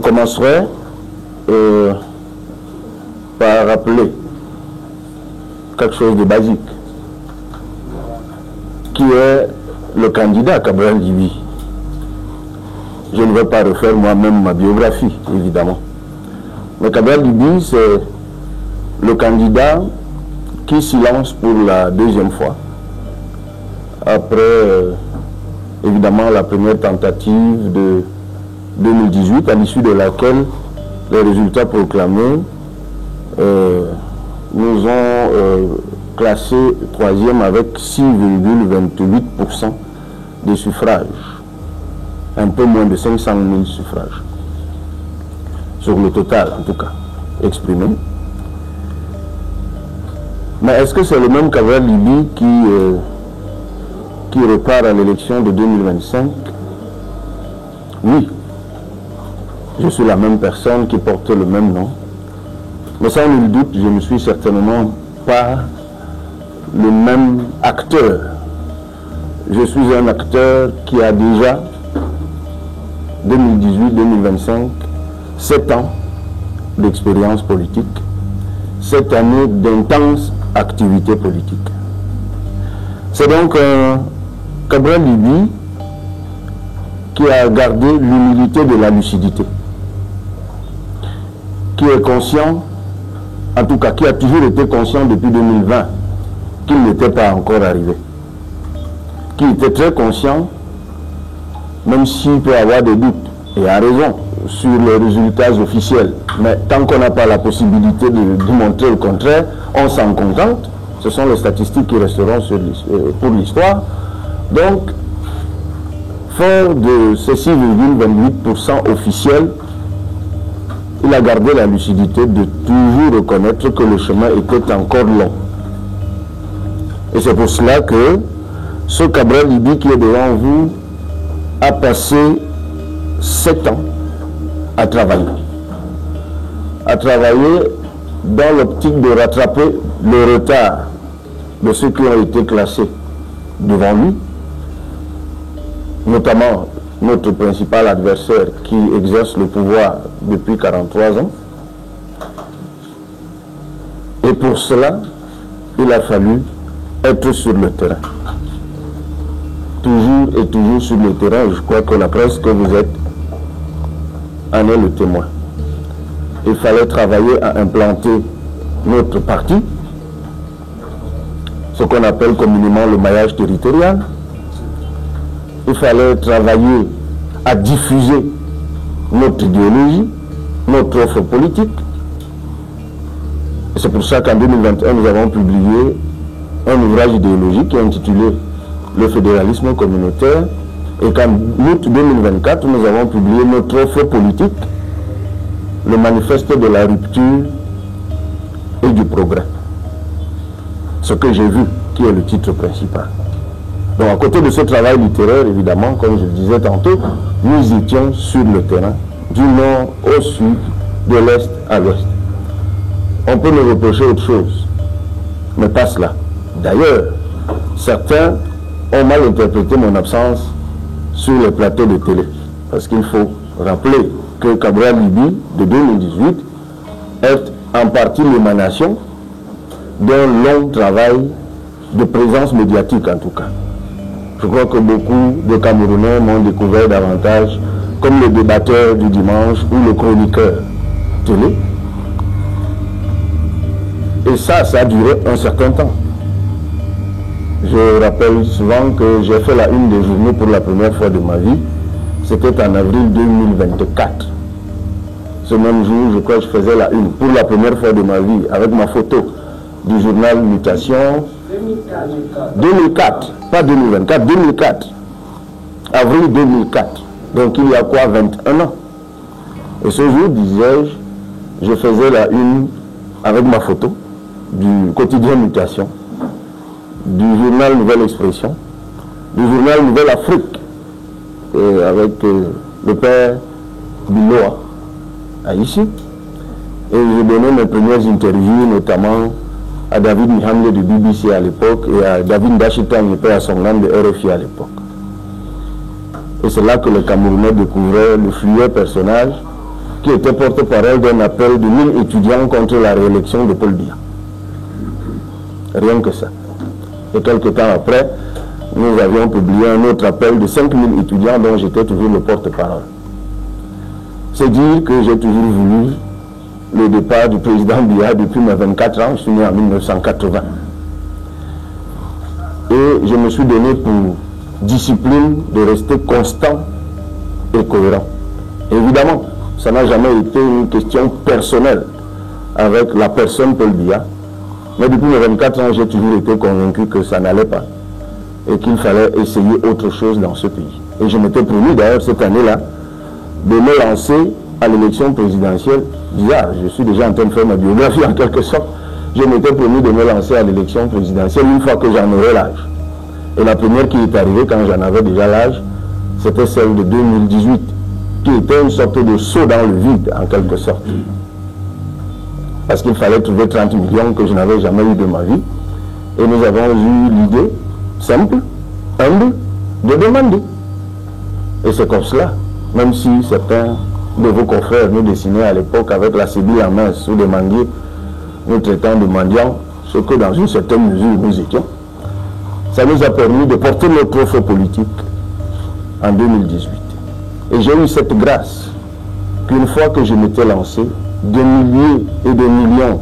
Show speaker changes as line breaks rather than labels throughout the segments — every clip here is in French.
commencerai par rappeler quelque chose de basique, qui est le candidat Cabral Libye. Je ne vais pas refaire moi-même ma biographie, évidemment. Mais Cabral Libye, c'est le candidat qui s'y lance pour la deuxième fois, après, évidemment, la première tentative de 2018, à l'issue de laquelle les résultats proclamés nous ont classé troisième avec 6,28% des suffrages, un peu moins de 500 000 suffrages, sur le total en tout cas, exprimé. Mais est-ce que c'est le même Cabral Libye qui repart à l'élection de 2025? Oui. Je suis la même personne qui porte le même nom. Mais sans nul doute, je ne suis certainement pas le même acteur. Je suis un acteur qui a déjà 2018-2025, 7 ans d'expérience politique, 7 années d'intense activité politique. C'est donc un Cabral Libye qui a gardé l'humilité de la lucidité, qui est conscient, en tout cas qui a toujours été conscient depuis 2020 qu'il n'était pas encore arrivé, qui était très conscient, même s'il peut avoir des doutes, et a raison, sur les résultats officiels, mais tant qu'on n'a pas la possibilité de montrer le contraire, on s'en contente. Ce sont les statistiques qui resteront pour l'histoire. Donc, fort de ces 6,28% officiels, il a gardé la lucidité de toujours reconnaître que le chemin était encore long. Et c'est pour cela que ce Cabral Libye qui est devant vous a passé 7 ans à travailler. À travailler dans l'optique de rattraper le retard de ceux qui ont été classés devant lui, notamment notre principal adversaire qui exerce le pouvoir depuis 43 ans. Et pour cela, il a fallu être sur le terrain. Toujours et toujours sur le terrain. Je crois que la presse que vous êtes en est le témoin. Il fallait travailler à implanter notre parti, ce qu'on appelle communément le maillage territorial. Il fallait travailler à diffuser notre idéologie, notre offre politique. C'est pour ça qu'en 2021, nous avons publié un ouvrage idéologique intitulé « Le fédéralisme communautaire » et qu'en août 2024, nous avons publié notre offre politique, le manifeste de la rupture et du progrès. Ce que j'ai vu, qui est le titre principal. Donc à côté de ce travail littéraire, évidemment, comme je le disais tantôt, nous étions sur le terrain, du nord au sud, de l'est à l'ouest. On peut me reprocher autre chose, mais pas cela. D'ailleurs, certains ont mal interprété mon absence sur les plateaux de télé. Parce qu'il faut rappeler que Cabral Libye, de 2018, est en partie l'émanation d'un long travail de présence médiatique en tout cas. Je crois que beaucoup de Camerounais m'ont découvert davantage comme le débatteur du dimanche ou le chroniqueur télé. Et ça a duré un certain temps. Je rappelle souvent que j'ai fait la une des journaux pour la première fois de ma vie. C'était en avril 2024. Ce même jour, je crois que je faisais la une pour la première fois de ma vie avec ma photo du journal Mutation. 2004, pas 2024, 2004. Avril 2004. Donc il y a quoi, 21 ans. Et ce jour, disais-je, je faisais la une avec ma photo du quotidien Mutation, du journal Nouvelle Expression, du journal Nouvelle Afrique, avec le père Biloa à ici. Et je donnais mes premières interviews, notamment à David Mihamle de BBC à l'époque et à David Dachitan, le père à son nom de RFI à l'époque. Et c'est là que le Camerounais découvrait le fluet personnage qui était porte-parole d'un appel de 1000 étudiants contre la réélection de Paul Biya. Rien que ça. Et quelques temps après, nous avions publié un autre appel de 5000 étudiants dont j'étais toujours le porte-parole. C'est dire que j'ai toujours voulu le départ du président Biya depuis mes 24 ans, je suis né en 1980. Et je me suis donné pour discipline de rester constant et cohérent. Évidemment, ça n'a jamais été une question personnelle avec la personne Paul Biya, mais depuis mes 24 ans, j'ai toujours été convaincu que ça n'allait pas et qu'il fallait essayer autre chose dans ce pays. Et je m'étais promis d'ailleurs cette année-là de me lancer à l'élection présidentielle. Bizarre, je suis déjà en train de faire ma biographie en quelque sorte. Je m'étais promis de me lancer à l'élection présidentielle une fois que j'en aurais l'âge. Et la première qui est arrivée quand j'en avais déjà l'âge, c'était celle de 2018, qui était une sorte de saut dans le vide en quelque sorte. Parce qu'il fallait trouver 30 millions que je n'avais jamais eu de ma vie. Et nous avons eu l'idée simple, humble, de demander. Et c'est comme cela, même si certains de vos confrères nous dessinaient à l'époque avec la sébile en main sous des manguiers, nous traitant de mendiants, ce que dans une certaine mesure nous étions, ça nous a permis de porter notre offre politique en 2018. Et j'ai eu cette grâce qu'une fois que je m'étais lancé, des milliers et des millions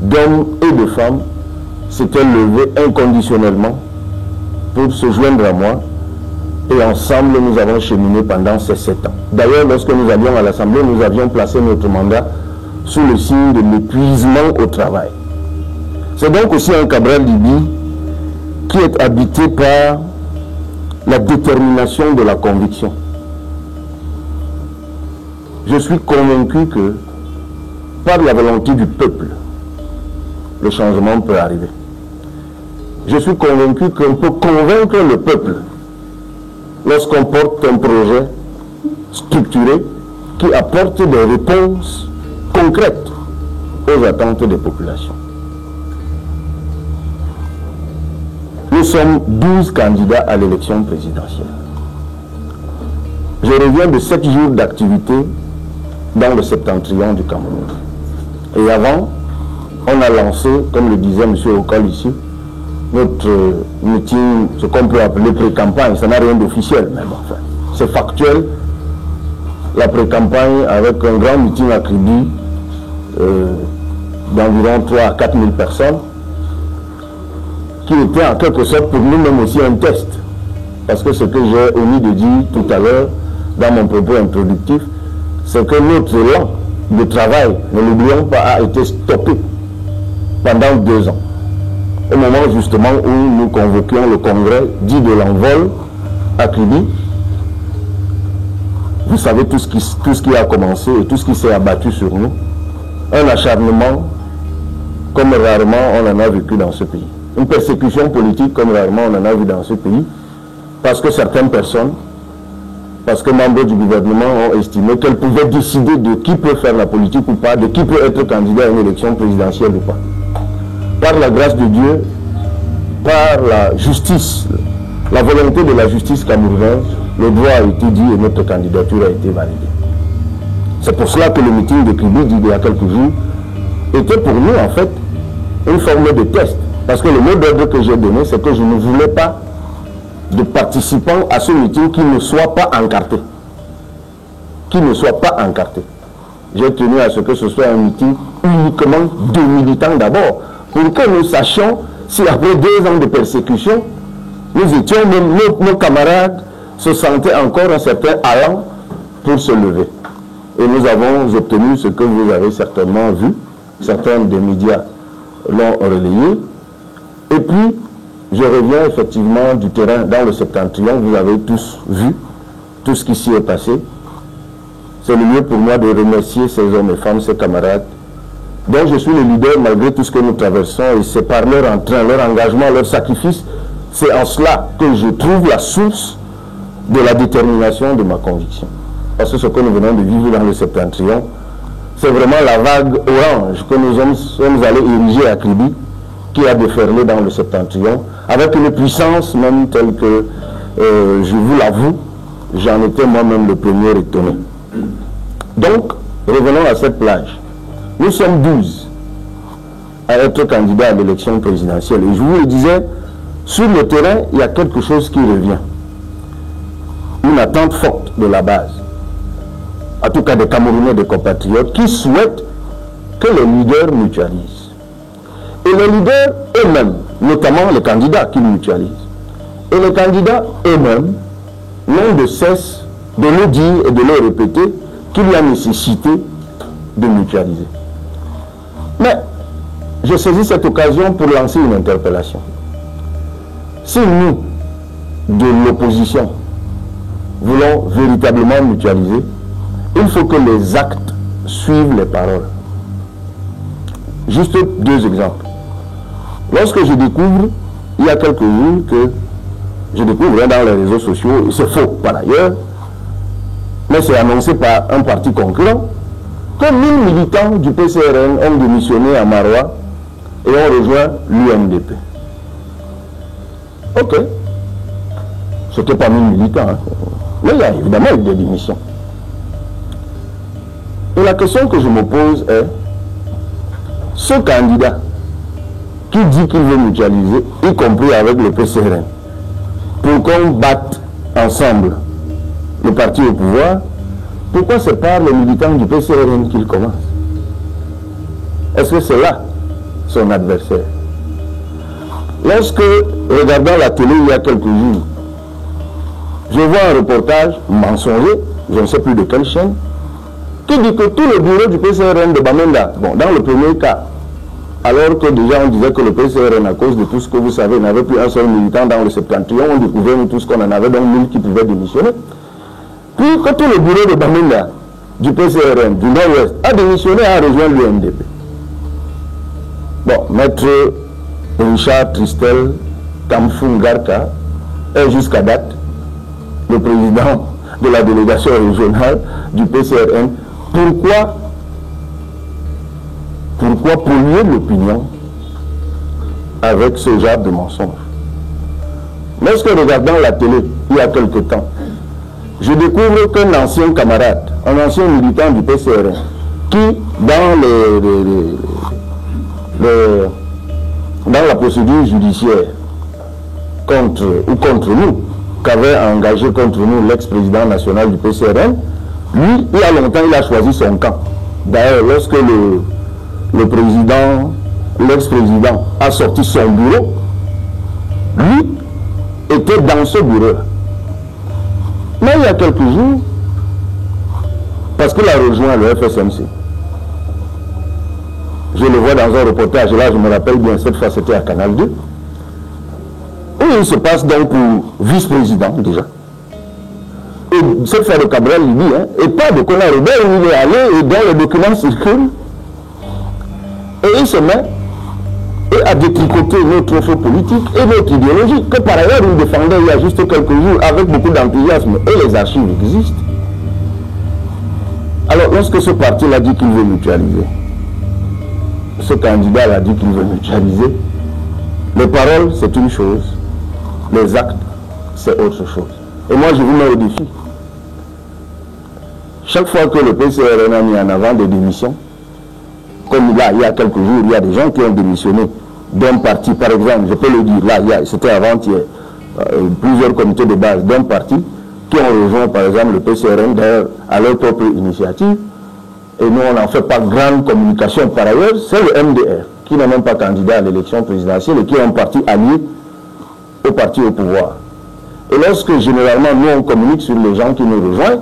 d'hommes et de femmes s'étaient levés inconditionnellement pour se joindre à moi. Et ensemble, nous avons cheminé pendant ces 7 ans. D'ailleurs, lorsque nous allions à l'Assemblée, nous avions placé notre mandat sous le signe de l'épuisement au travail. C'est donc aussi un Cabral Libye qui est habité par la détermination de la conviction. Je suis convaincu que par la volonté du peuple, le changement peut arriver. Je suis convaincu qu'on peut convaincre le peuple lorsqu'on porte un projet structuré qui apporte des réponses concrètes aux attentes des populations. Nous sommes 12 candidats à l'élection présidentielle. Je reviens de 7 jours d'activité dans le septentrion du Cameroun. Et avant, on a lancé, comme le disait M. Okal ici, notre meeting, ce qu'on peut appeler pré-campagne. Ça n'a rien d'officiel même, enfin. C'est factuel. La pré-campagne avec un grand meeting à Kribi d'environ 3 à 4 000 personnes, qui était en quelque sorte pour nous-mêmes aussi un test. Parce que ce que j'ai omis de dire tout à l'heure dans mon propos introductif, c'est que notre élan de travail, ne l'oublions pas, a été stoppé pendant 2 ans. Au moment justement où nous convoquions le congrès dit de l'envol à Kribi, vous savez tout ce qui a commencé et tout ce qui s'est abattu sur nous. Un acharnement comme rarement on en a vécu dans ce pays. Une persécution politique comme rarement on en a vu dans ce pays, parce que certaines personnes, parce que membres du gouvernement ont estimé qu'elles pouvaient décider de qui peut faire la politique ou pas, de qui peut être candidat à une élection présidentielle ou pas. Par la grâce de Dieu, par la justice, la volonté de la justice camerounaise, le droit a été dit et notre candidature a été validée. C'est pour cela que le meeting de Kribi d'il y a quelques jours était pour nous en fait une forme de test. Parce que le mot d'ordre que j'ai donné, c'est que je ne voulais pas de participants à ce meeting qui ne soient pas encartés. Qui ne soient pas encartés. J'ai tenu à ce que ce soit un meeting uniquement de militants d'abord, pour que nous sachions si après 2 ans de persécution, nous étions, même nos camarades se sentaient encore un certain allant pour se lever. Et nous avons obtenu ce que vous avez certainement vu, certains des médias l'ont relayé. Et puis, je reviens effectivement du terrain dans le septentrion, vous avez tous vu tout ce qui s'y est passé. C'est le lieu pour moi de remercier ces hommes et femmes, ces camarades, dont je suis le leader malgré tout ce que nous traversons, et c'est par leur entrain, leur engagement, leur sacrifice, c'est en cela que je trouve la source de la détermination de ma conviction. Parce que ce que nous venons de vivre dans le septentrion, c'est vraiment la vague orange que nous sommes allés ériger à Kribi, qui a déferlé dans le septentrion, avec une puissance même telle que, je vous l'avoue, j'en étais moi-même le premier étonné. Donc, revenons à cette plage. Nous sommes 12 à être candidats à l'élection présidentielle. Et je vous le disais, sur le terrain, il y a quelque chose qui revient. Une attente forte de la base. En tout cas des Camerounais, des compatriotes, qui souhaitent que les leaders mutualisent. Et les leaders eux-mêmes, notamment les candidats qui mutualisent. Et les candidats eux-mêmes n'ont de cesse de le dire et de le répéter qu'il y a nécessité de mutualiser. Mais je saisis cette occasion pour lancer une interpellation. Si nous, de l'opposition, voulons véritablement mutualiser, il faut que les actes suivent les paroles. Juste 2 exemples. Lorsque je découvre, il y a quelques jours, que je découvre dans les réseaux sociaux, et c'est faux par ailleurs, mais c'est annoncé par un parti concurrent, que 1000 militants du PCRN ont démissionné à Maroua et ont rejoint l'UNDP. Ok. C'était pas 1000 militants, hein. Mais il y a évidemment eu des démissions. Et la question que je me pose est, ce candidat qui dit qu'il veut mutualiser, y compris avec le PCRN, pour qu'on batte ensemble le parti au pouvoir, pourquoi c'est par les militants du PCRN qu'il commence? Est-ce que c'est là son adversaire? Lorsque, regardant la télé il y a quelques jours, je vois un reportage mensonger, je ne sais plus de quelle chaîne, qui dit que tout le bureau du PCRN de Bamenda, bon, dans le premier cas, alors que déjà on disait que le PCRN, à cause de tout ce que vous savez, n'avait plus un seul militant dans le septentrion, on découvrait tout ce qu'on en avait, donc 1000 qui pouvaient démissionner. Puis que tout le bureau de Bamenda, du PCRN, du Nord-Ouest, a démissionné et a rejoint l'UNDP. Bon, maître Richard Tristel Kamfungarka est jusqu'à date le président de la délégation régionale du PCRN. Pourquoi polluer l'opinion avec ce genre de mensonges? Lorsque regardant la télé, il y a quelque temps, je découvre qu'un ancien camarade, un ancien militant du PCRN, qui, dans la procédure judiciaire contre nous, qu'avait engagé contre nous l'ex-président national du PCRN, lui, il y a longtemps, il a choisi son camp. D'ailleurs, lorsque l'ex-président a sorti son bureau, lui était dans ce bureau. Mais il y a quelques jours, parce qu'il a rejoint le FSMC, je le vois dans un reportage, là je me rappelle bien, cette fois c'était à Canal 2, où il se passe donc pour vice-président déjà. Et cette fois de Cabral, il dit, hein, et pas de Conor Robert, où il est allé et dont les documents circulent. Et il se met à détricoter notre offre politique et notre idéologie, que par ailleurs il défendait il y a juste quelques jours avec beaucoup d'enthousiasme, et les archives existent. Alors lorsque ce parti l'a dit qu'il veut mutualiser, ce candidat l'a dit qu'il veut mutualiser, les paroles c'est une chose, les actes c'est autre chose. Et moi je vous mets au défi. Chaque fois que le PCRN a mis en avant des démissions, comme là, il y a quelques jours, il y a des gens qui ont démissionné d'un parti, par exemple, je peux le dire, là, c'était avant-hier, plusieurs comités de base d'un parti qui ont rejoint, par exemple, le PCRN, d'ailleurs, à leur propre initiative, et nous, on n'en fait pas grande communication par ailleurs, c'est le MDR, qui n'est même pas candidat à l'élection présidentielle et qui est un parti allié au parti au pouvoir. Et lorsque, généralement, nous, on communique sur les gens qui nous rejoignent,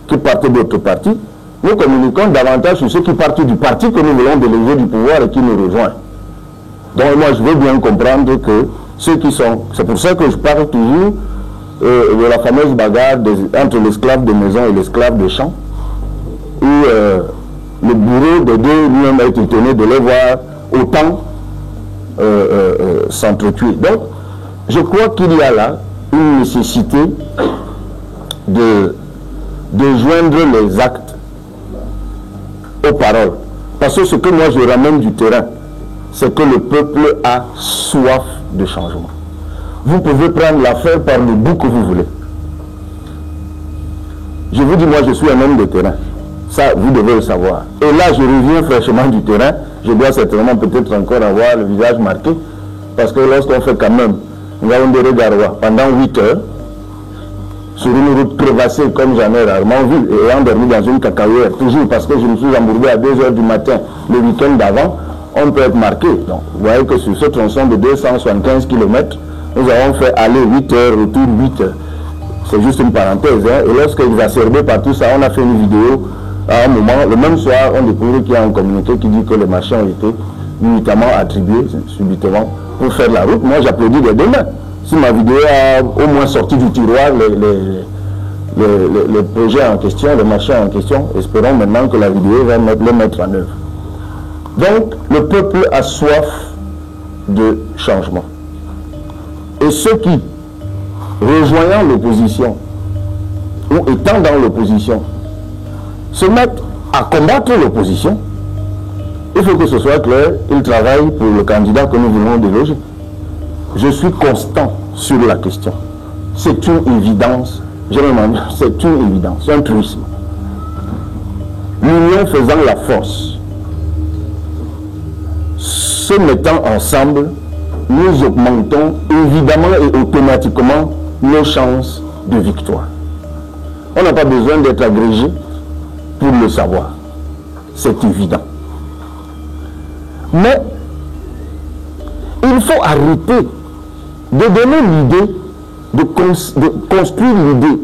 qui partent d'autres partis, nous communiquons davantage sur ceux qui partent du parti que nous voulons déléguer du pouvoir et qui nous rejoignent. Donc moi je veux bien comprendre que ceux qui sont... C'est pour ça que je parle toujours de la fameuse bagarre entre l'esclave de maison et l'esclave de champ, où le bourreau des deux lui-même a été étonné de les voir autant s'entretuer. Donc je crois qu'il y a là une nécessité de joindre les actes aux paroles. Parce que ce que moi je ramène du terrain, c'est que le peuple a soif de changement. Vous pouvez prendre l'affaire par le bout que vous voulez. Je vous dis, moi je suis un homme de terrain. Ça, vous devez le savoir. Et là, je reviens fraîchement du terrain. Je dois certainement peut-être encore avoir le visage marqué. Parce que lorsqu'on fait quand même, nous avons des regards pendant 8 heures, sur une route crevassée comme j'en ai rarement vu, et ayant dormi dans une cacahuète, toujours parce que je me suis embourbé à 2 heures du matin le week-end d'avant, on peut être marqué. Donc, vous voyez que sur ce tronçon de 275 km, nous avons fait aller 8 heures, retour 8 heures. C'est juste une parenthèse. Hein. Et lorsqu'exacerbé par tout ça, on a fait une vidéo à un moment. Le même soir, on découvre qu'il y a un communiqué qui dit que les machins ont été uniquement attribués, subitement, pour faire la route. Moi, j'applaudis des deux mains. Si ma vidéo a au moins sorti du tiroir les projets en question, les machins en question, espérons maintenant que la vidéo va les mettre en œuvre. Donc, le peuple a soif de changement. Et ceux qui, rejoignant l'opposition, ou étant dans l'opposition, se mettent à combattre l'opposition, il faut que ce soit clair, ils travaillent pour le candidat que nous voulons déloger. Je suis constant sur la question. C'est une évidence, c'est une évidence, c'est un truisme. L'union faisant la force, se mettant ensemble, nous augmentons évidemment et automatiquement nos chances de victoire. On n'a pas besoin d'être agrégé pour le savoir. C'est évident. Mais il faut arrêter de donner l'idée, de construire l'idée,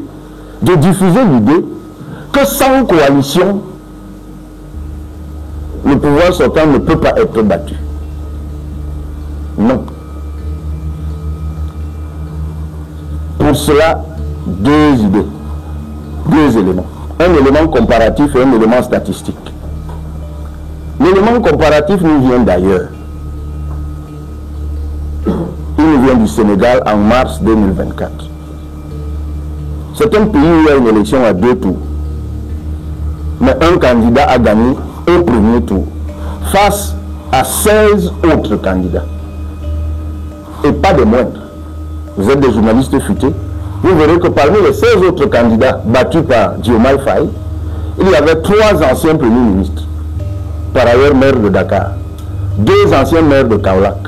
de diffuser l'idée que sans coalition, le pouvoir sortant ne peut pas être battu. Non. Pour cela, deux idées, deux éléments. Un élément comparatif et un élément statistique. L'élément comparatif nous vient d'ailleurs. Il nous vient du Sénégal en mars 2024. C'est un pays où il y a une élection à 2 tours. Mais un candidat a gagné au premier tour face à 16 autres candidats. Et pas des moindres. Vous êtes des journalistes futés. Vous verrez que parmi les 16 autres candidats battus par Diomaye Faye, il y avait 3 anciens premiers ministres, par ailleurs maire de Dakar, 2 anciens maires de Kaolack,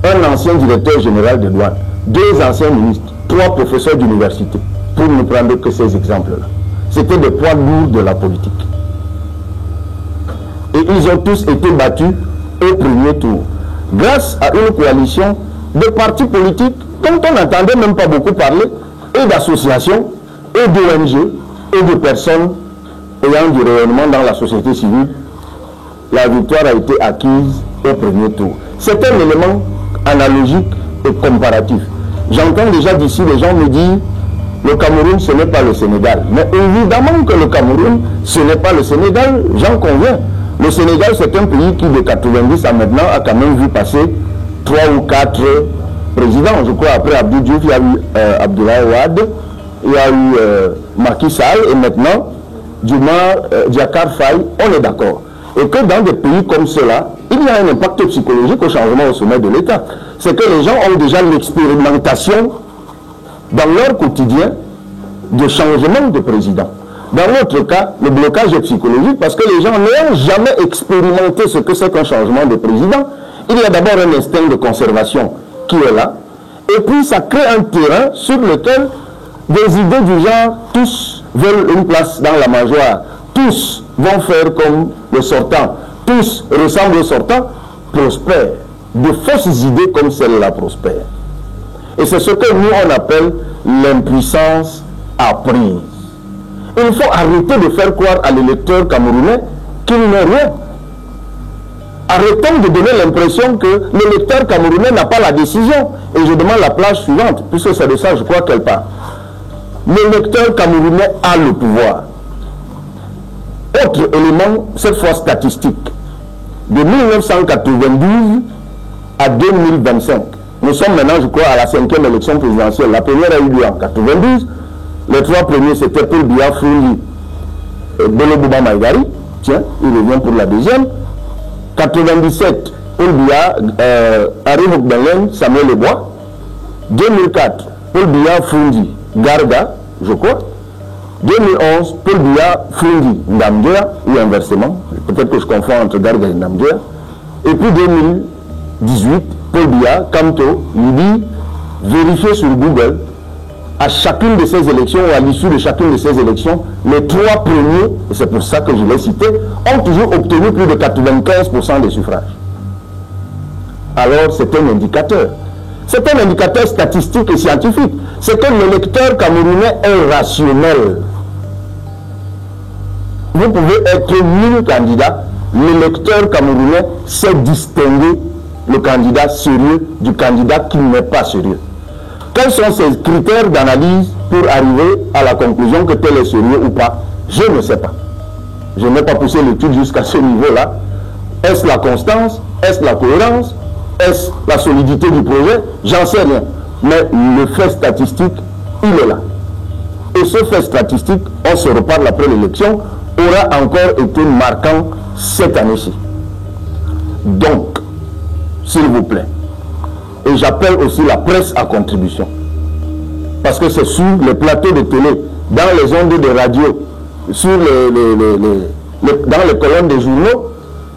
un ancien directeur général de douane, 2 anciens ministres, 3 professeurs d'université, pour ne prendre que ces exemples-là. C'était des poids lourds de la politique. Et ils ont tous été battus au premier tour, grâce à une coalition de partis politiques dont on n'entendait même pas beaucoup parler, et d'associations, et d'ONG, et de personnes ayant du rayonnement dans la société civile. La victoire a été acquise au premier tour. C'est un élément analogique et comparatif. J'entends déjà d'ici les gens me dire le Cameroun ce n'est pas le Sénégal. Mais évidemment que le Cameroun ce n'est pas le Sénégal, j'en conviens. Le Sénégal c'est un pays qui de 90 à maintenant a quand même vu passer 3 ou 4 présidents. Je crois après Abdou Diouf il y a eu Abdoulaye Wade, il y a eu Macky Sall et maintenant Diakar Faye, on est d'accord. Et que dans des pays comme cela, il y a un impact psychologique au changement au sommet de l'État. C'est que les gens ont déjà l'expérimentation dans leur quotidien de changement de président. Dans notre cas, le blocage est psychologique parce que les gens n'ont jamais expérimenté ce que c'est qu'un changement de président. Il y a d'abord un instinct de conservation qui est là. Et puis ça crée un terrain sur lequel des idées du genre, tous veulent une place dans la mangeoire, tous vont faire comme le sortant, tous ressemblent au sortant, prospèrent. De fausses idées comme celle-là prospèrent. Et c'est ce que nous on appelle l'impuissance apprise. Il faut arrêter de faire croire à l'électeur camerounais qu'il n'est rien. Arrêtons de donner l'impression que l'électeur camerounais n'a pas la décision. Et je demande la plage suivante, puisque c'est de ça je crois qu'elle parle. L'électeur camerounais a le pouvoir. Autre élément, cette fois statistique. De 1992 à 2025. Nous sommes maintenant, je crois, à la 5e élection présidentielle. La première a eu lieu en 92. Les 3 premiers, c'était Paul Biya Fouly et Bello Bouba Maïgari. Tiens, il revient pour la deuxième. 97, Paul Biya, Harry Hokbelen, Samuel Lebois. 2004, Paul Biya Fouly, Garga, je crois. 2011, Paul Biya, Fundi, Ndamguer, ou inversement, peut-être que je confonds entre Garga et Ndamguer. Et puis 2018, Paul Biya, Kamto, lui dit, vérifiez sur Google, à chacune de ces élections, ou à l'issue de chacune de ces élections, les 3 premiers, et c'est pour ça que je l'ai cité, ont toujours obtenu plus de 95% des suffrages. Alors c'est un indicateur. C'est un indicateur statistique et scientifique. C'est que l'électeur camerounais est rationnel. Vous pouvez être 1000 candidats, l'électeur camerounais sait distinguer le candidat sérieux du candidat qui n'est pas sérieux. Quels sont ces critères d'analyse pour arriver à la conclusion que tel est sérieux ou pas? Je ne sais pas. Je n'ai pas poussé l'étude jusqu'à ce niveau-là. Est-ce la constance? Est-ce la cohérence? Est-ce la solidité du projet? J'en sais rien. Mais le fait statistique, il est là. Et ce fait statistique, on se reparle après l'élection, aura encore été marquant cette année-ci. Donc, s'il vous plaît, et j'appelle aussi la presse à contribution, parce que c'est sur les plateaux de télé, dans les ondes de radio, sur dans les colonnes des journaux,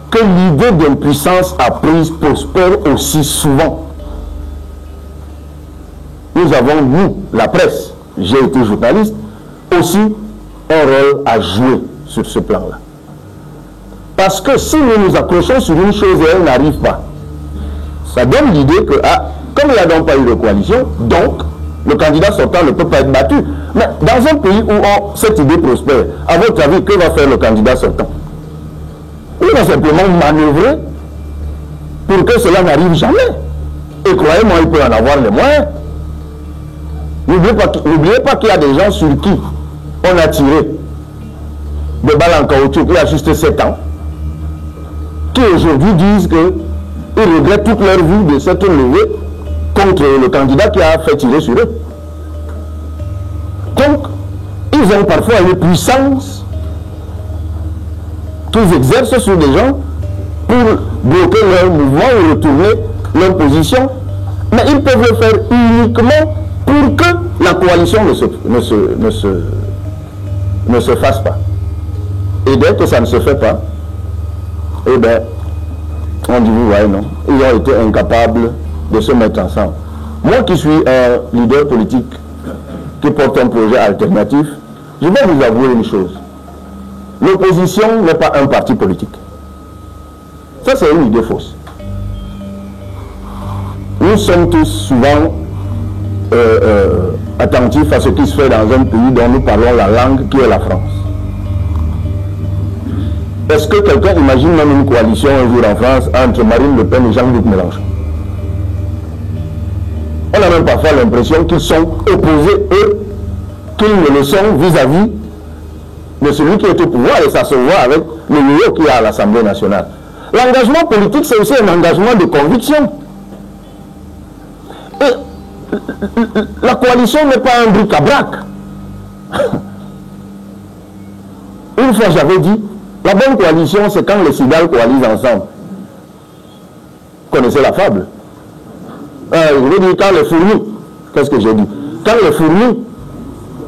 que l'idée d'impuissance apprise prospère aussi souvent. Nous avons, nous, la presse, j'ai été journaliste, aussi un rôle à jouer sur ce plan-là. Parce que si nous nous accrochons sur une chose et elle n'arrive pas, ça donne l'idée que, comme il n'y a donc pas eu de coalition, donc le candidat sortant ne peut pas être battu. Mais dans un pays où cette idée prospère, à votre avis, que va faire le candidat sortant? Il va simplement manœuvrer pour que cela n'arrive jamais. Et croyez-moi, il peut en avoir les moyens. N'oubliez pas qu'il y a des gens sur qui on a tiré des balles en caoutchouc il y a juste 7 ans, qui aujourd'hui disent qu'ils regrettent toute leur vie de s'être levés contre le candidat qui a fait tirer sur eux. Donc, ils ont parfois une puissance qu'ils exercent sur des gens pour bloquer leur mouvement ou retourner leur position, mais ils peuvent le faire uniquement pour que la coalition ne se fasse pas. Et dès que ça ne se fait pas, eh bien, on dit, vous voyez, non, ils ont été incapables de se mettre ensemble. Moi qui suis un leader politique qui porte un projet alternatif, je vais vous avouer une chose. L'opposition n'est pas un parti politique. Ça, c'est une idée fausse. Nous sommes tous souvent attentifs à ce qui se fait dans un pays dont nous parlons la langue qui est la France. Est-ce que quelqu'un imagine même une coalition un jour en France entre Marine Le Pen et Jean-Luc Mélenchon? On a même parfois l'impression qu'ils sont opposés, eux, qu'ils ne le sont vis-à-vis de celui qui est au pouvoir, et ça se voit avec le niveau qu'il y a à l'Assemblée nationale. L'engagement politique, c'est aussi un engagement de conviction. Et la coalition n'est pas un bric-à-brac. Une fois j'avais dit, la bonne coalition, c'est quand les cigales coalisent ensemble. Vous connaissez la fable? Je veux dire, quand les fourmis, qu'est-ce que j'ai dit? Quand les fourmis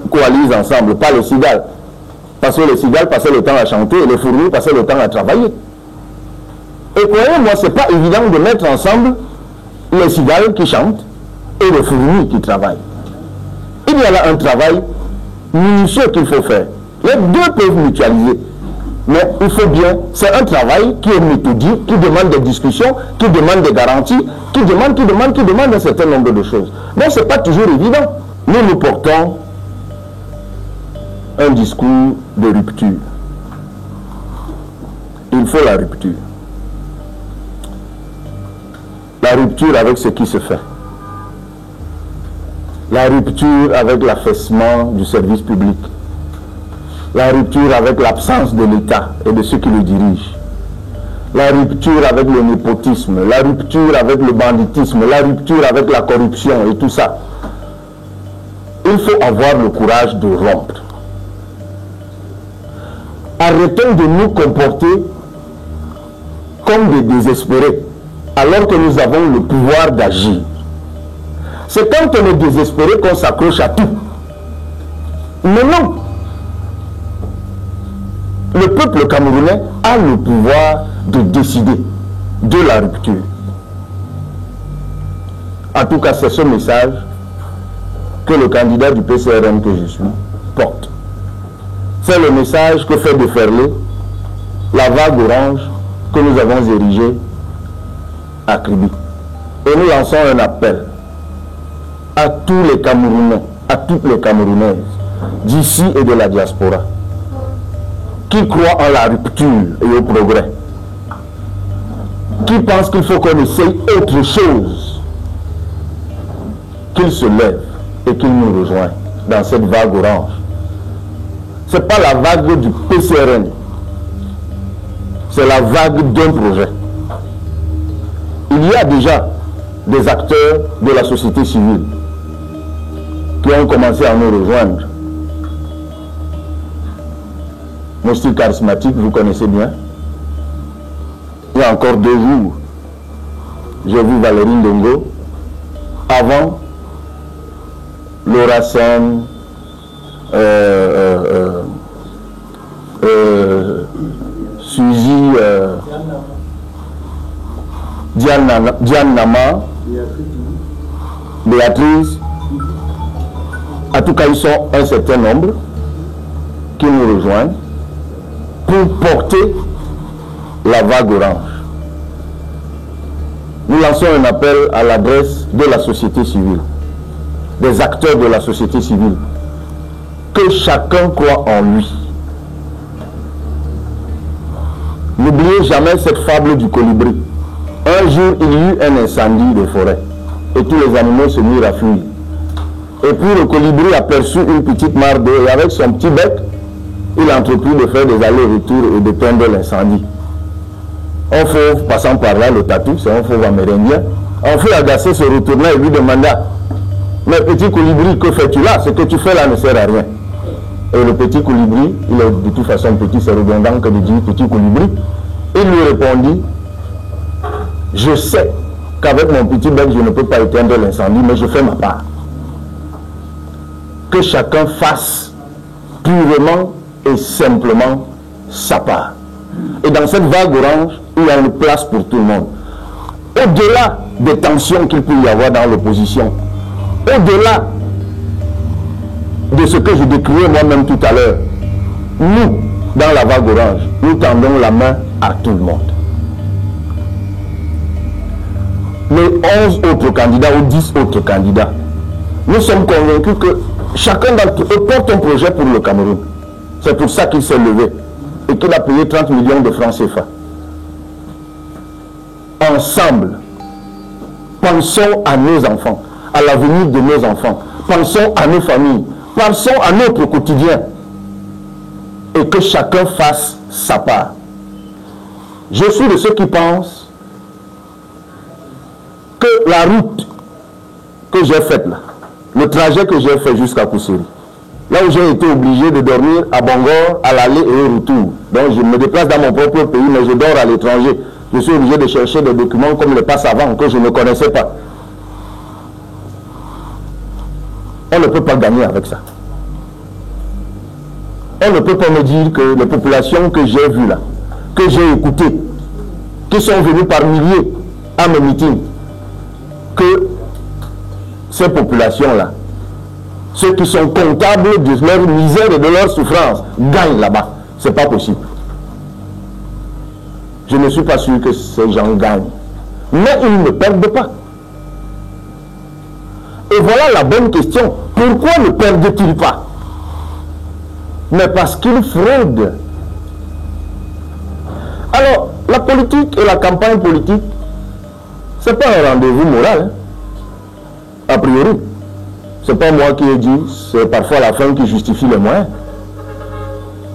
coalisent ensemble, pas les cigales. Parce que les cigales passaient le temps à chanter et les fourmis passaient le temps à travailler. Et croyez-moi, ce n'est pas évident de mettre ensemble les cigales qui chantent et les fourmis qui travaillent. Il y a là un travail minutieux qu'il faut faire. Les deux peuvent mutualiser. Mais il faut bien, c'est un travail qui est méthodique, qui demande des discussions, qui demande des garanties, qui demande un certain nombre de choses. Donc ce n'est pas toujours évident. Nous portons un discours de rupture. Il faut la rupture. La rupture avec ce qui se fait. La rupture avec l'affaissement du service public. La rupture avec l'absence de l'État et de ceux qui le dirigent. La rupture avec le népotisme, la rupture avec le banditisme, la rupture avec la corruption et tout ça. Il faut avoir le courage de rompre. Arrêtons de nous comporter comme des désespérés, alors que nous avons le pouvoir d'agir. C'est quand on est désespéré qu'on s'accroche à tout. Mais non, le peuple camerounais a le pouvoir de décider de la rupture. En tout cas, c'est ce message que le candidat du PCRM que je suis porte. C'est le message que fait déferler la vague orange que nous avons érigée à Kribi. Et nous lançons un appel à tous les Camerounais, à toutes les Camerounaises d'ici et de la diaspora qui croient en la rupture et au progrès, qui pensent qu'il faut qu'on essaye autre chose, qu'ils se lèvent et qu'ils nous rejoignent dans cette vague orange. Ce n'est pas la vague du PCRN, c'est la vague d'un projet. Il y a déjà des acteurs de la société civile qui ont commencé à nous rejoindre. Mon style charismatique, vous connaissez bien. Il y a encore 2 jours, j'ai vu Valérie Ndongo. Avant, Laura Sen, Suzy, Diane Nama, Béatrice. En tout cas, ils sont un certain nombre qui nous rejoignent pour porter la vague orange. Nous lançons un appel à l'adresse de la société civile, des acteurs de la société civile, que chacun croit en lui. N'oubliez jamais cette fable du colibri. Un jour, il y eut un incendie de forêt et tous les animaux se mirent à fuir. Et puis le colibri aperçut une petite mare d'eau et avec son petit bec, il entreprit de faire des allers-retours et d'éteindre l'incendie. Un fauve passant par là, le tatou, c'est un fauve amérindien, un feu agacé se retourna et lui demanda: mais petit colibri, que fais-tu là? Ce que tu fais là ne sert à rien. Et le petit colibri, il est de toute façon petit, c'est redondant que de dire petit colibri, il lui répondit: je sais qu'avec mon petit bec, je ne peux pas éteindre l'incendie, mais je fais ma part. Que chacun fasse purement et simplement sa part. Et dans cette vague orange, il y a une place pour tout le monde. Au-delà des tensions qu'il peut y avoir dans l'opposition, au-delà de ce que je décrivais moi-même tout à l'heure, nous, dans la vague orange, nous tendons la main à tout le monde. Les 11 autres candidats ou 10 autres candidats, nous sommes convaincus que chacun d'entre eux porte un projet pour le Cameroun. C'est pour ça qu'il s'est levé et qu'il a payé 30 millions de francs CFA. Ensemble, pensons à nos enfants, à l'avenir de nos enfants. Pensons à nos familles. Pensons à notre quotidien. Et que chacun fasse sa part. Je suis de ceux qui pensent que la route que j'ai faite là, le trajet que j'ai fait jusqu'à Kousseri, là où j'ai été obligé de dormir à Bangor, à l'aller et au retour. Donc je me déplace dans mon propre pays, mais je dors à l'étranger. Je suis obligé de chercher des documents comme le passe avant que je ne connaissais pas. On ne peut pas gagner avec ça. On ne peut pas me dire que les populations que j'ai vues là, que j'ai écoutées, qui sont venues par milliers à mes meetings, que ces populations-là, ceux qui sont comptables de leur misère et de leur souffrance, gagnent là-bas. Ce n'est pas possible. Je ne suis pas sûr que ces gens gagnent. Mais ils ne perdent pas. Et voilà la bonne question. Pourquoi ne perdent-ils pas? Mais parce qu'ils fraudent. Alors, la politique et la campagne politique, ce n'est pas un rendez-vous moral. Hein. A priori. Ce n'est pas moi qui ai dit, c'est parfois la fin qui justifie les moyens.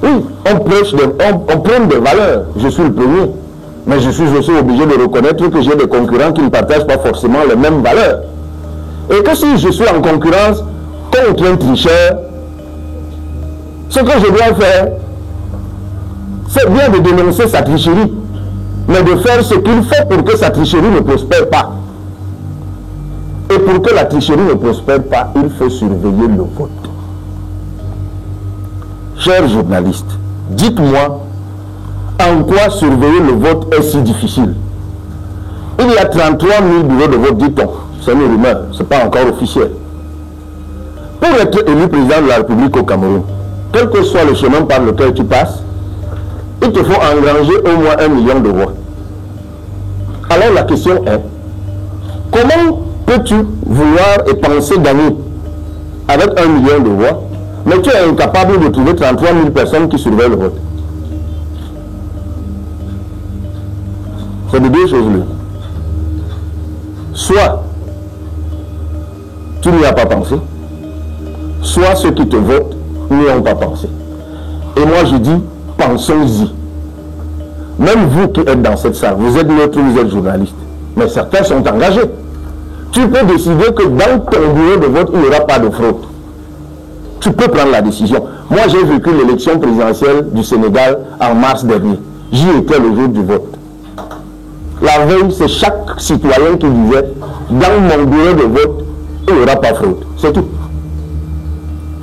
Oui, on prône des valeurs, je suis le premier. Mais je suis aussi obligé de reconnaître que j'ai des concurrents qui ne partagent pas forcément les mêmes valeurs. Et que si je suis en concurrence contre un tricheur, ce que je dois faire, c'est bien de dénoncer sa tricherie, mais de faire ce qu'il faut pour que sa tricherie ne prospère pas. Et pour que la tricherie ne prospère pas, il faut surveiller le vote. Chers journalistes, Dites-moi, en quoi surveiller le vote est si difficile? Il y a 33 000 bureaux de vote, dit-on. C'est une rumeur, ce n'est pas encore officiel. Pour être élu président de la République au Cameroun, quel que soit le chemin par lequel tu passes, il te faut engranger au moins 1 million de voix. Alors la question est, comment peux-tu vouloir et penser gagner avec 1 million de voix, mais tu es incapable de trouver 33 000 personnes qui surveillent le vote? C'est de deux choses-là. Soit tu n'y as pas pensé, soit ceux qui te votent n'y ont pas pensé. Et moi je dis, pensons-y. Même vous qui êtes dans cette salle, vous êtes neutre, vous êtes journaliste, mais certains sont engagés. Tu peux décider que dans ton bureau de vote, il n'y aura pas de fraude. Tu peux prendre la décision. Moi, j'ai vécu l'élection présidentielle du Sénégal en mars dernier. J'y étais le jour du vote. La veille, c'est chaque citoyen qui disait, dans mon bureau de vote, il n'y aura pas de fraude. C'est tout.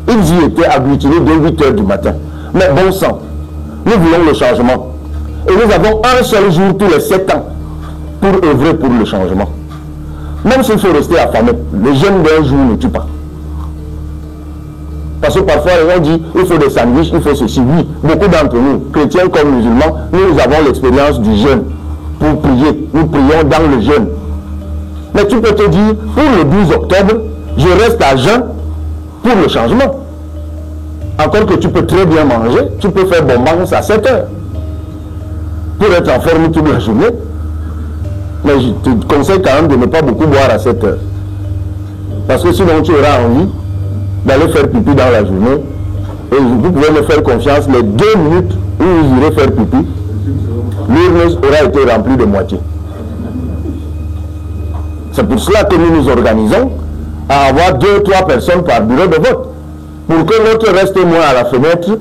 Ils y étaient agglutinés dès 8 h du matin. Mais bon sang, nous voulons le changement. Et nous avons un seul jour tous les 7 ans pour œuvrer pour le changement. Même s'il faut rester affamé, le jeûne d'un jour ne tue pas. Parce que parfois les gens disent il faut des sandwichs, il faut ceci. Oui, beaucoup d'entre nous, chrétiens comme musulmans, nous avons l'expérience du jeûne pour prier. Nous prions dans le jeûne. Mais tu peux te dire, pour le 12 octobre, je reste à jeun pour le changement. Encore que tu peux très bien manger, tu peux faire bonbons à 7 h pour être en forme toute la journée. Mais je te conseille quand même de ne pas beaucoup boire à 7 h. Parce que sinon tu auras envie d'aller faire pipi dans la journée. Et vous pouvez me faire confiance, les 2 minutes où vous irez faire pipi, l'urne aura été remplie de moitié. C'est pour cela que nous nous organisons à avoir 2 ou 3 personnes par bureau de vote. Pour que l'autre reste moins à la fenêtre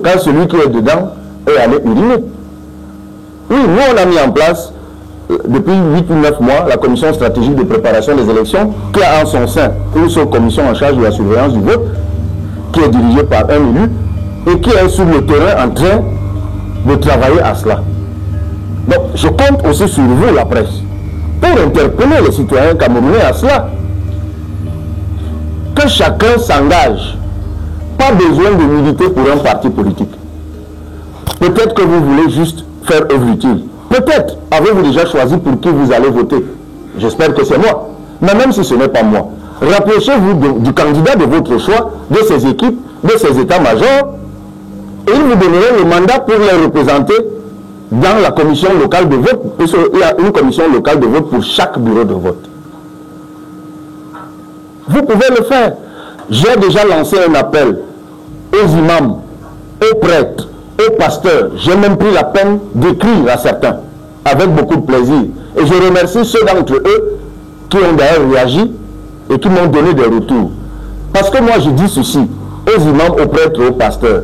quand celui qui est dedans est allé uriner. Oui, nous on a mis en place depuis 8 ou 9 mois la commission stratégique de préparation des élections qui a en son sein une seule commission en charge de la surveillance du vote qui est dirigée par un élu et qui est sur le terrain en train de travailler à cela. Donc je compte aussi sur vous, la presse, pour interpeller les citoyens camerounais à cela. Que chacun s'engage. Pas besoin de militer pour un parti politique. Peut-être que vous voulez juste faire œuvre utile. Peut-être avez-vous déjà choisi pour qui vous allez voter. J'espère que c'est moi. Mais même si ce n'est pas moi, rapprochez-vous du candidat de votre choix, de ses équipes, de ses états-majors, et ils vous donneront le mandat pour les représenter dans la commission locale de vote. Il y a une commission locale de vote pour chaque bureau de vote. Vous pouvez le faire. J'ai déjà lancé un appel aux imams, aux prêtres, aux pasteurs. J'ai même pris la peine d'écrire à certains, avec beaucoup de plaisir. Et je remercie ceux d'entre eux qui ont d'ailleurs réagi et qui m'ont donné des retours. Parce que moi je dis ceci, aux imams, aux prêtres, aux pasteurs.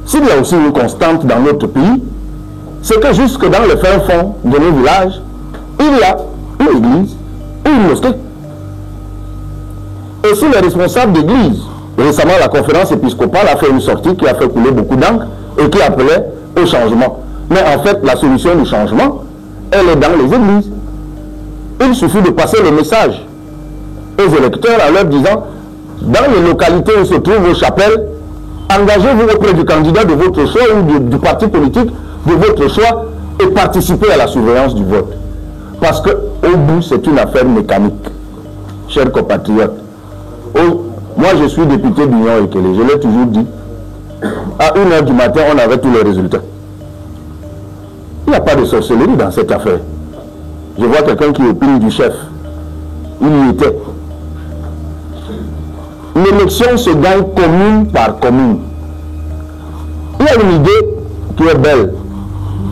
S'il y a aussi une constante dans notre pays, c'est que jusque dans le fin fond de nos villages, il y a une église ou une mosquée. Et si les responsables d'église, récemment la conférence épiscopale a fait une sortie qui a fait couler beaucoup d'encre et qui appelait au changement. Mais en fait, la solution du changement, elle est dans les églises. Il suffit de passer le message aux électeurs en leur disant, dans les localités où se trouvent vos chapelles, engagez-vous auprès du candidat de votre choix ou du parti politique de votre choix et participez à la surveillance du vote. Parce qu'au bout, c'est une affaire mécanique, chers compatriotes. Moi, je suis député d'Union Ekele, je l'ai toujours dit. À 1 h du matin, on avait tous les résultats. Il n'y a pas de sorcellerie dans cette affaire. Je vois quelqu'un qui opine du chef. Il y était. L'élection se gagne commune par commune. Il y a une idée qui est belle,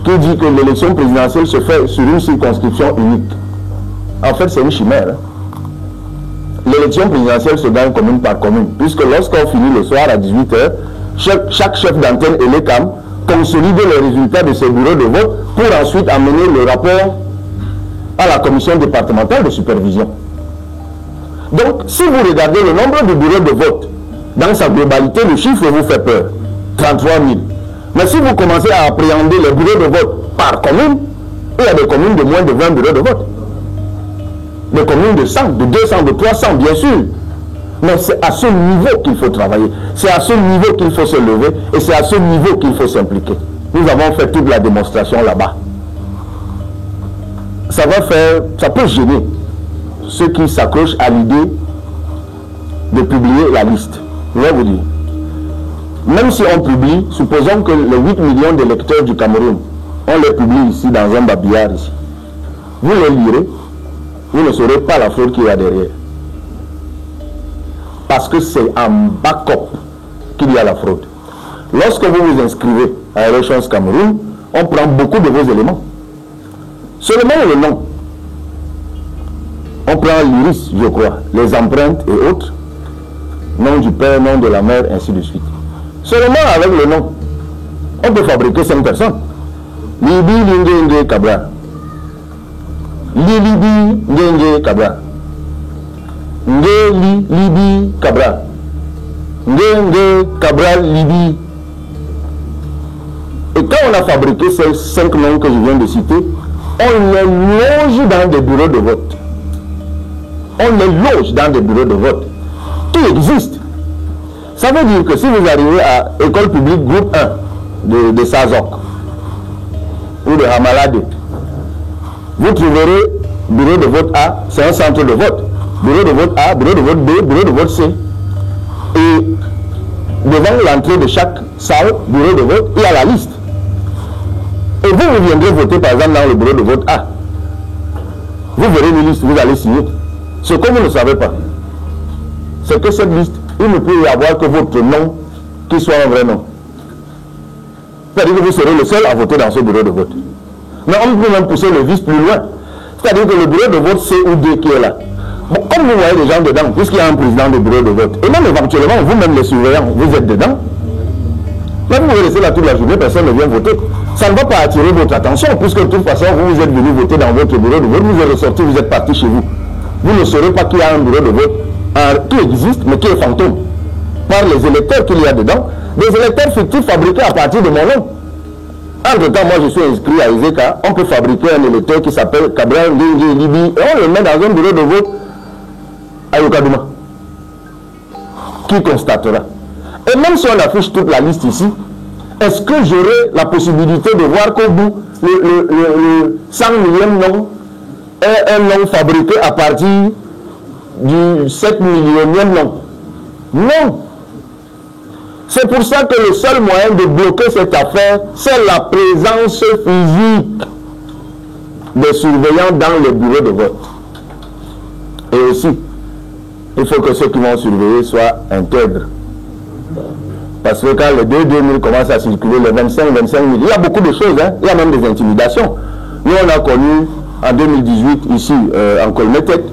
qui dit que l'élection présidentielle se fait sur une circonscription unique. En fait, c'est une chimère. L'élection présidentielle se gagne commune par commune, puisque lorsqu'on finit le soir à 18 h, chaque chef d'antenne et l'ECAM consolide les résultats de ses bureaux de vote pour ensuite amener le rapport à la commission départementale de supervision. Donc, si vous regardez le nombre de bureaux de vote dans sa globalité, le chiffre vous fait peur. 33 000. Mais si vous commencez à appréhender les bureaux de vote par commune, il y a des communes de moins de 20 bureaux de vote. Des communes de 100, de 200, de 300, bien sûr. Mais c'est à ce niveau qu'il faut travailler. C'est à ce niveau qu'il faut se lever et c'est à ce niveau qu'il faut s'impliquer. Nous avons fait toute la démonstration là-bas. Ça peut gêner ceux qui s'accrochent à l'idée de publier la liste. Je vais vous dire. Même si on publie, supposons que les 8 millions d'électeurs du Cameroun, on les publie ici dans un babillard ici. Vous les lirez, vous ne saurez pas la fraude qu'il y a derrière. Parce que c'est en backup qu'il y a la fraude. Lorsque vous vous inscrivez à Elections Cameroun, on prend beaucoup de vos éléments. Seulement le nom. On prend l'iris, je crois, les empreintes et autres. Nom du père, nom de la mère, ainsi de suite. Seulement avec le nom, on peut fabriquer 5 personnes. Libi Lingenge Cabral. Libi Lingenge Cabral. Ngeli Libi Cabral. Ngenge Cabral Libi. Et quand on a fabriqué ces 5 noms que je viens de citer, on les loge dans des bureaux de vote. On les loge dans des bureaux de vote qui existent. Ça veut dire que si vous arrivez à école publique groupe 1 de Sazok ou de Hamalade, vous trouverez bureau de vote A, c'est un centre de vote. Bureau de vote A, bureau de vote B, bureau de vote C. Et devant l'entrée de chaque salle, bureau de vote, il y a la liste. Et vous viendrez voter par exemple dans le bureau de vote A. Vous verrez une liste, vous allez signer. Ce que vous ne savez pas, c'est que cette liste, il ne peut y avoir que votre nom qui soit un vrai nom. C'est-à-dire que vous serez le seul à voter dans ce bureau de vote. Mais on peut même pousser le vice plus loin. C'est-à-dire que le bureau de vote C ou D qui est là. Bon, comme vous voyez des gens dedans, puisqu'il y a un président de bureau de vote, et même éventuellement, vous-même les surveillants, vous êtes dedans. Mais vous restez là toute la journée, personne ne vient voter. Ça ne va pas attirer votre attention, puisque de toute façon, vous êtes venu voter dans votre bureau de vote, vous êtes ressorti, vous êtes parti chez vous. Vous ne saurez pas qu'il y a un bureau de vote qui existe, mais qui est fantôme. Par les électeurs qu'il y a dedans, des électeurs fictifs fabriqués à partir de mon nom. Entre-temps, moi je suis inscrit à Iseka, on peut fabriquer un électeur qui s'appelle Cabral Ndingi Libi, et on le met dans un bureau de vote à Yokadouma, qui constatera. Et même si on affiche toute la liste ici, est-ce que j'aurai la possibilité de voir qu'au bout, le 100 millième nom est un nom fabriqué à partir du 7 millionième nom? Non. C'est pour ça que le seul moyen de bloquer cette affaire, c'est la présence physique des surveillants dans les bureaux de vote. Et aussi, il faut que ceux qui vont surveiller soient intègres. Parce que quand les 2-2000 commencent à circuler, les 25 000, il y a beaucoup de choses, hein. Il y a même des intimidations. Nous, on a connu en 2018, ici, en Colmetet,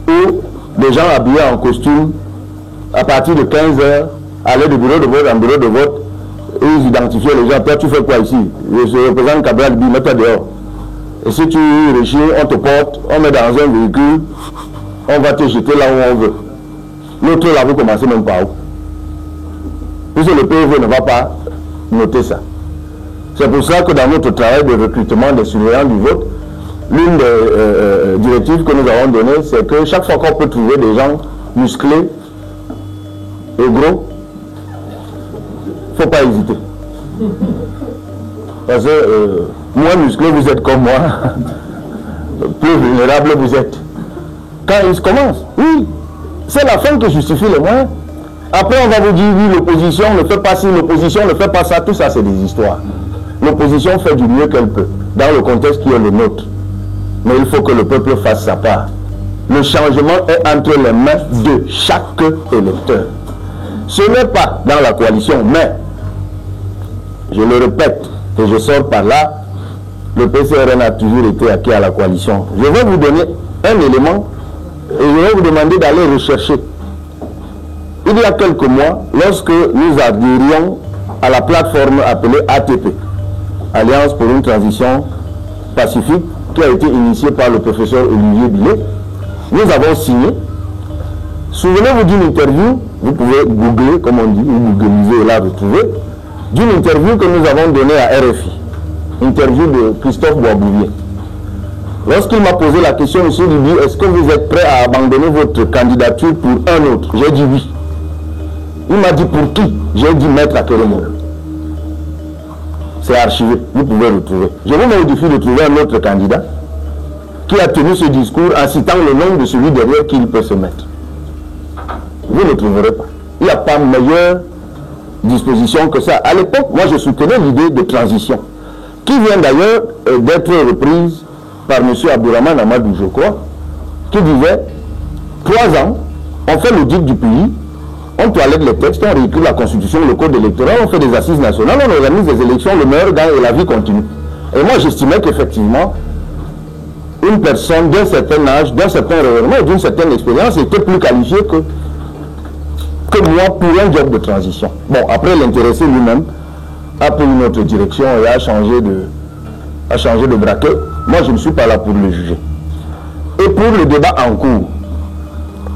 où des gens habillés en costume, à partir de 15 heures, allaient de bureau de vote en bureau de vote, et ils identifiaient les gens. Toi, tu fais quoi ici? Je représente Cabral, mets-toi dehors. Et si tu réussis, on te porte, on met dans un véhicule, on va te jeter là où on veut. L'autre là, vous commencez même par où? Puisque le PV ne va pas noter ça. C'est pour ça que dans notre travail de recrutement des surveillants du vote, l'une des directives que nous avons données, c'est que chaque fois qu'on peut trouver des gens musclés et gros, il ne faut pas hésiter. Parce que moins musclé vous êtes comme moi, plus vulnérable vous êtes. Quand il commence, oui, c'est la fin qui justifie les moyens. Après on va vous dire, oui, l'opposition ne fait pas ci, l'opposition ne fait pas ça, tout ça c'est des histoires. L'opposition fait du mieux qu'elle peut, dans le contexte qui est le nôtre. Mais il faut que le peuple fasse sa part. Le changement est entre les mains de chaque électeur. Ce n'est pas dans la coalition, mais, je le répète, et je sors par là, le PCRN a toujours été acquis à la coalition. Je vais vous donner un élément et je vais vous demander d'aller rechercher. Il y a quelques mois, lorsque nous adhérions à la plateforme appelée ATP, Alliance pour une transition pacifique, qui a été initiée par le professeur Olivier Billet, nous avons signé. Souvenez-vous d'une interview, vous pouvez googler, comme on dit, ou googliser et la retrouver, d'une interview que nous avons donnée à RFI, interview de Christophe Boisbouvier. Lorsqu'il m'a posé la question, M. Libi, est-ce que vous êtes prêt à abandonner votre candidature pour un autre? J'ai dit oui. Il m'a dit pour qui? J'ai dit Maître Akeromouna. C'est archivé, vous pouvez retrouver. Je vous mets au défi de trouver un autre candidat qui a tenu ce discours en citant le nom de celui derrière qui il peut se mettre. Vous ne le trouverez pas. Il n'y a pas meilleure disposition que ça. À l'époque, moi je soutenais l'idée de transition, qui vient d'ailleurs d'être reprise par M. Abdourahmane Amadou, je crois, qui disait 3 ans, on fait l'audit du pays, on toilette les textes, on réécrit la constitution, le code électoral, on fait des assises nationales, on organise des élections, le meilleur gagne et la vie continue. Et moi j'estimais qu'effectivement, une personne d'un certain âge, d'un certain rayonnement et d'une certaine expérience était plus qualifiée que moi pour un job de transition. Bon, après l'intéressé lui-même a pris une autre direction et a changé de braquet. Moi, je ne suis pas là pour le juger. Et pour le débat en cours,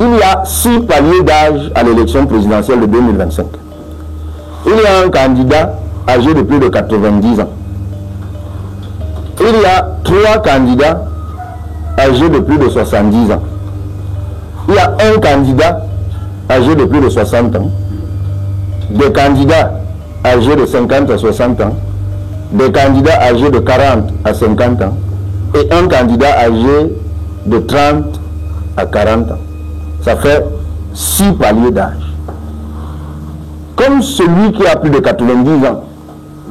il y a 6 paliers d'âge à l'élection présidentielle de 2025. Il y a un candidat âgé de plus de 90 ans. Il y a 3 candidats âgés de plus de 70 ans. Il y a un candidat âgé de plus de 60 ans. Des candidats âgés de 50 à 60 ans. Des candidats âgés de 40 à 50 ans. Et un candidat âgé de 30 à 40 ans. Ça fait 6 paliers d'âge. Comme celui qui a plus de 90 ans,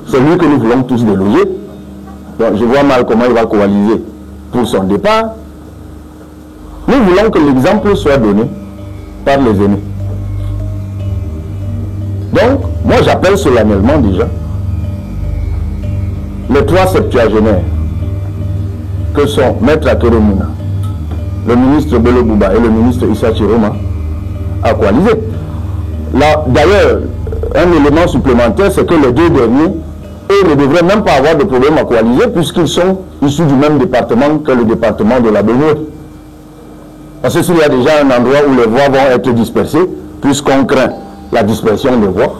c'est lui que nous voulons tous déloger. Donc je vois mal comment il va coaliser pour son départ. Nous voulons que l'exemple soit donné par les aînés. Donc, moi j'appelle solennellement déjà les 3 septuagénaires que sont Maître Akeromouna, le ministre Bello Bouba et le ministre Issa Chiroma à coaliser. Là, d'ailleurs, un élément supplémentaire, c'est que les 2 derniers, eux ne devraient même pas avoir de problème à coaliser puisqu'ils sont issus du même département que le département de la Benue. Parce que s'il y a déjà un endroit où les voix vont être dispersées, puisqu'on craint la dispersion des voix,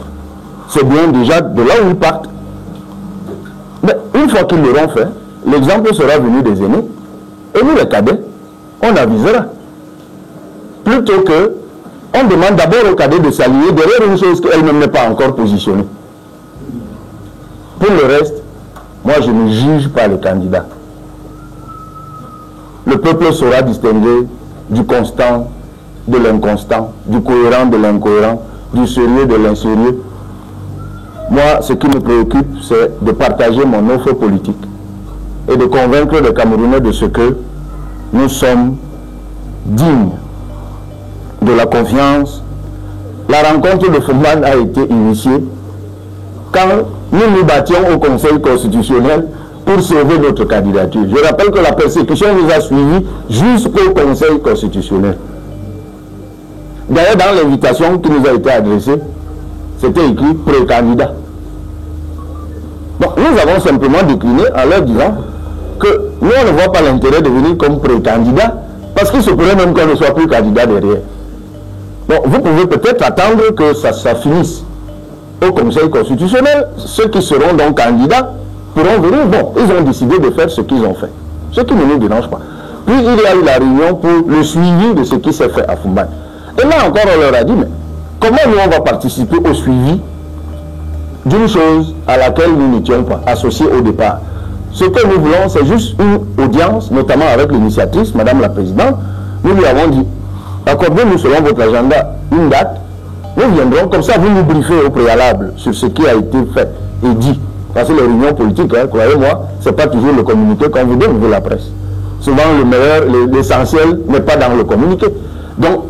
c'est bien déjà de là où ils partent. Mais une fois qu'ils l'auront fait, l'exemple sera venu des aînés, et nous les cadets, on avisera. Plutôt que, on demande d'abord aux cadets de s'allier derrière une chose qu'elle-même n'est pas encore positionnée. Pour le reste, moi je ne juge pas les candidats. Le peuple saura distinguer du constant de l'inconstant, du cohérent de l'incohérent, du sérieux de l'insérieux. Moi, ce qui me préoccupe, c'est de partager mon offre politique et de convaincre les Camerounais de ce que nous sommes dignes de la confiance. La rencontre de Fumban a été initiée quand nous nous battions au Conseil constitutionnel pour sauver notre candidature. Je rappelle que la persécution nous a suivis jusqu'au Conseil constitutionnel. D'ailleurs, dans l'invitation qui nous a été adressée, c'était écrit pré-candidat. Donc, nous avons simplement décliné en leur disant que nous, on ne voit pas l'intérêt de venir comme pré-candidat parce qu'il se pourrait même qu'on ne soit plus candidat derrière. Donc, vous pouvez peut-être attendre que ça finisse au Conseil constitutionnel. Ceux qui seront donc candidats pourront venir. Bon, ils ont décidé de faire ce qu'ils ont fait. Ce qui ne nous dérange pas. Puis, il y a eu la réunion pour le suivi de ce qui s'est fait à Fumban. Et là encore, on leur a dit, mais comment nous, on va participer au suivi d'une chose à laquelle nous n'étions pas associés au départ? Ce que nous voulons, c'est juste une audience, notamment avec l'initiatrice, Madame la Présidente. Nous lui avons dit, accordez-nous selon votre agenda une date, nous viendrons, comme ça vous nous briefez au préalable sur ce qui a été fait et dit. Parce que les réunions politiques, hein, croyez-moi, ce n'est pas toujours le communiqué qu'on vous donne, vous la presse. Souvent, le meilleur, l'essentiel n'est pas dans le communiqué. Donc,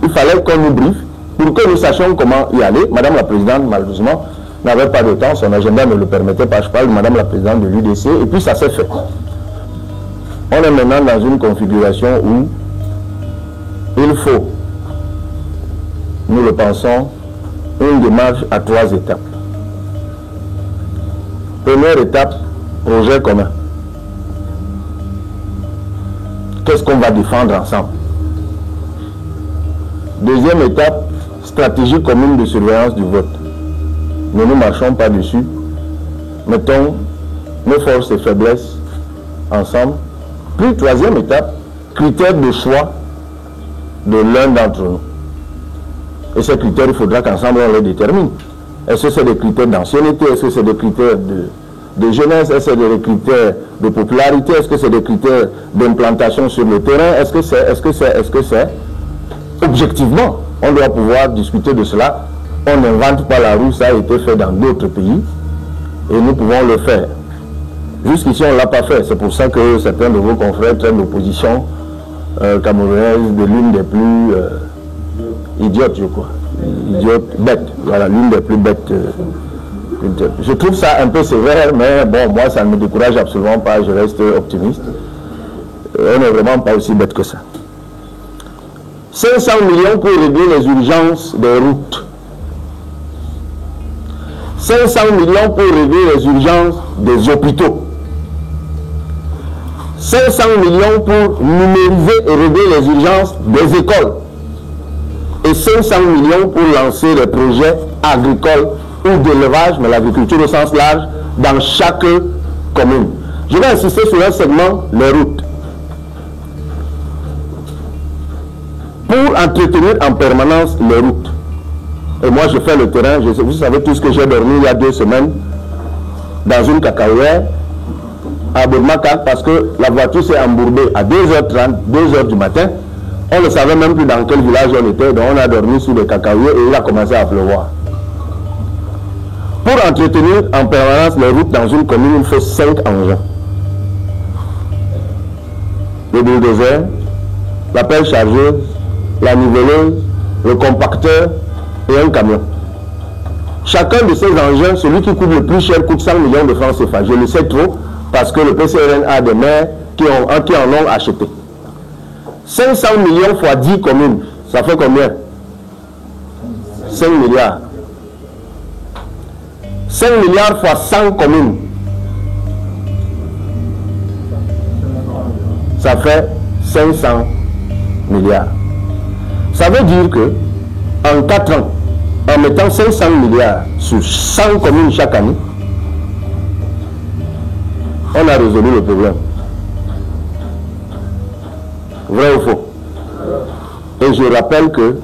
il fallait qu'on nous briefe pour que nous sachions comment y aller. Madame la Présidente, malheureusement, n'avait pas de temps, son agenda ne le permettait pas. Je parle de Madame la Présidente de l'UDC, et puis ça s'est fait. On est maintenant dans une configuration où il faut, nous le pensons, une démarche à 3 étapes. Première étape, projet commun. Qu'est-ce qu'on va défendre ensemble? Deuxième étape, stratégie commune de surveillance du vote. ne nous marchons pas dessus. Mettons nos forces et faiblesses ensemble. Puis, troisième étape, critères de choix de l'un d'entre nous. Et ces critères, il faudra qu'ensemble on les détermine. Est-ce que c'est des critères d'ancienneté? Est-ce que c'est des critères de jeunesse? Est-ce que c'est des critères de popularité? Est-ce que c'est des critères d'implantation sur le terrain? Est-ce que c'est objectivement, on doit pouvoir discuter de cela. On n'invente pas la roue, ça a été fait dans d'autres pays et nous pouvons le faire. Jusqu'ici, on ne l'a pas fait. C'est pour ça que certains de vos confrères traînent l'opposition camerounaise de l'une des plus idiotes, je crois. Idiote, bête. Voilà, l'une des plus bêtes. Je trouve ça un peu sévère, mais bon, moi, ça ne me décourage absolument pas. Je reste optimiste. On n'est vraiment pas aussi bête que ça. 500 millions pour régler les urgences des routes. 500 millions pour régler les urgences des hôpitaux. 500 millions pour numériser et régler les urgences des écoles. Et 500 millions pour lancer des projets agricoles ou d'élevage, mais l'agriculture au sens large, dans chaque commune. Je vais insister sur un segment, les routes. Pour entretenir en permanence les routes. Et moi, je fais le terrain. Vous savez tout ce que j'ai dormi il y a 2 semaines dans une cacahuète à Bourmakak parce que la voiture s'est embourbée à 2h30, 2h du matin. On ne savait même plus dans quel village on était, donc on a dormi sous les cacahuètes et il a commencé à pleuvoir. Pour entretenir en permanence les routes dans une commune, il faut 5 engins. Le bulldozer, la pelle chargeuse, la niveleuse, le compacteur et un camion. Chacun de ces engins, celui qui coûte le plus cher, coûte 100 millions de francs CFA. Je le sais trop parce que le PCRN a des maires qui en ont acheté. 500 millions fois 10 communes, ça fait combien? 5 milliards. 5 milliards fois 100 communes. Ça fait 500 milliards. Ça veut dire que en 4 ans, en mettant 500 milliards sur 100 communes chaque année, on a résolu le problème. Vrai ou faux? Et je rappelle que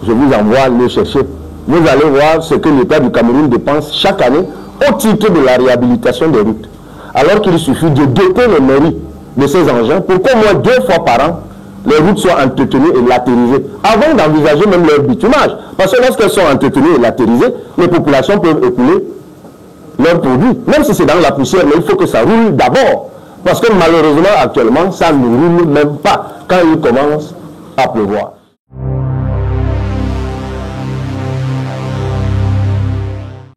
je vous envoie le chercher. Vous allez voir ce que l'État du Cameroun dépense chaque année au titre de la réhabilitation des routes. Alors qu'il suffit de doter les mairies de ces engins pour qu'au moins 2 fois par an, les routes soient entretenues et latéralisées. Avant d'envisager même leur bitumage. Parce que lorsqu'elles sont entretenues et latéralisées, les populations peuvent écouler leurs produits. Même si c'est dans la poussière, mais il faut que ça roule d'abord. Parce que malheureusement, actuellement, ça ne roule même pas quand il commence à pleuvoir.